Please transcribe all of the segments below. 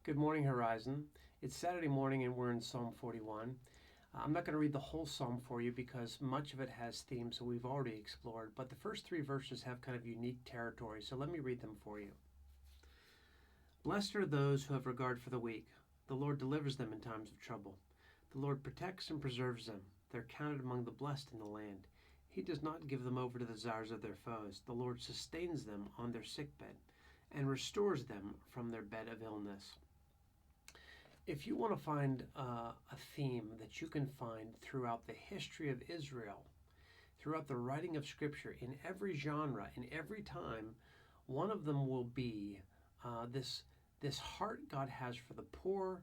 Good morning, Horizon. It's Saturday morning and we're in Psalm 41. I'm not going to read the whole psalm for you because much of it has themes that we've already explored, but the first three verses have kind of unique territory, so let me read them for you. Blessed are those who have regard for the weak. The Lord delivers them in times of trouble. The Lord protects and preserves them. They're counted among the blessed in the land. He does not give them over to the desires of their foes. The Lord sustains them on their sickbed and restores them from their bed of illness. If you want to find a theme that you can find throughout the history of Israel, throughout the writing of Scripture, in every genre, in every time, one of them will be this heart God has for the poor,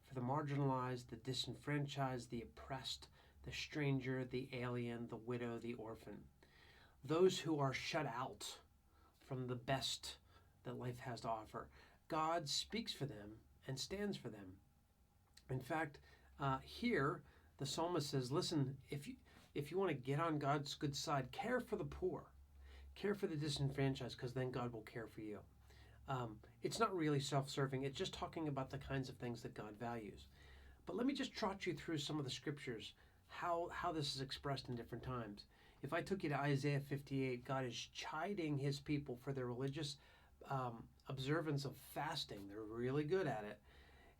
for the marginalized, the disenfranchised, the oppressed, the stranger, the alien, the widow, the orphan. Those who are shut out from the best that life has to offer. God speaks for them and stands for them. In fact, here the psalmist says, listen, if you want to get on God's good side, care for the poor, care for the disenfranchised, because then God will care for you. It's not really self-serving. It's just talking about the kinds of things that God values. But let me just trot you through some of the scriptures, how this is expressed in different times. If I took you to Isaiah 58, God is chiding his people for their religious observance of fasting. They're really good at it.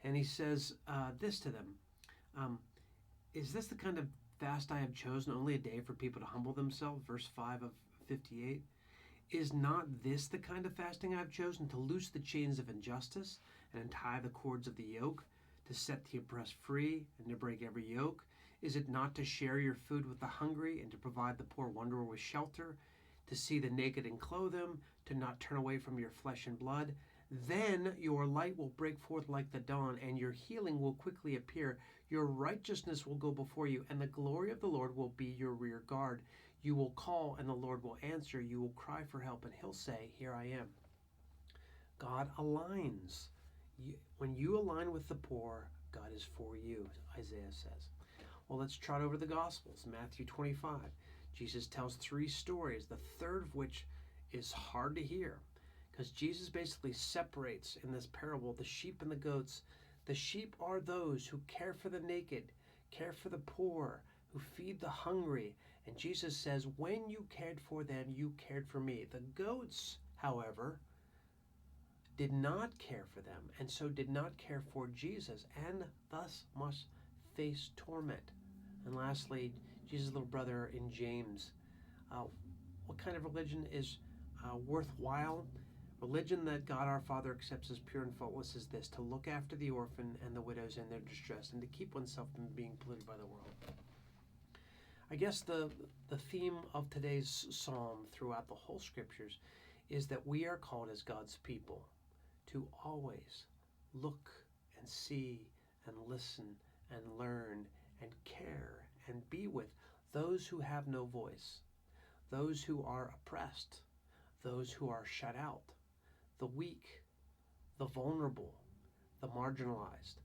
And he says this to them. Is this the kind of fast I have chosen, only a day for people to humble themselves? Verse 5 of 58. Is not this the kind of fasting I have chosen, to loose the chains of injustice and untie the cords of the yoke, to set the oppressed free and to break every yoke? Is it not to share your food with the hungry and to provide the poor wanderer with shelter, to see the naked and clothe them, to not turn away from your flesh and blood? Then your light will break forth like the dawn, and your healing will quickly appear. Your righteousness will go before you, and the glory of the Lord will be your rear guard. You will call, and the Lord will answer. You will cry for help, and he'll say, here I am. God aligns. When you align with the poor, God is for you, Isaiah says. Well, let's trot over the Gospels. Matthew 25. Jesus tells three stories, the third of which is hard to hear, because Jesus basically separates in this parable the sheep and the goats. The sheep are those who care for the naked, care for the poor, who feed the hungry. And Jesus says, when you cared for them, you cared for me. The goats, however, did not care for them, and so did not care for Jesus, and thus must face torment. And lastly, Jesus' little brother in James. What kind of religion is worthwhile? Religion that God our Father accepts as pure and faultless is this: to look after the orphan and the widows in their distress, and to keep oneself from being polluted by the world. I guess the theme of today's psalm throughout the whole scriptures is that we are called as God's people to always look and see and listen and learn and care and be with those who have no voice, those who are oppressed, those who are shut out, the weak, the vulnerable, the marginalized.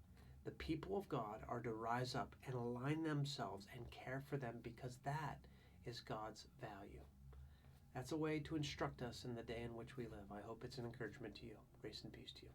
The people of God are to rise up and align themselves and care for them, because that is God's value. That's a way to instruct us in the day in which we live. I hope it's an encouragement to you. Grace and peace to you.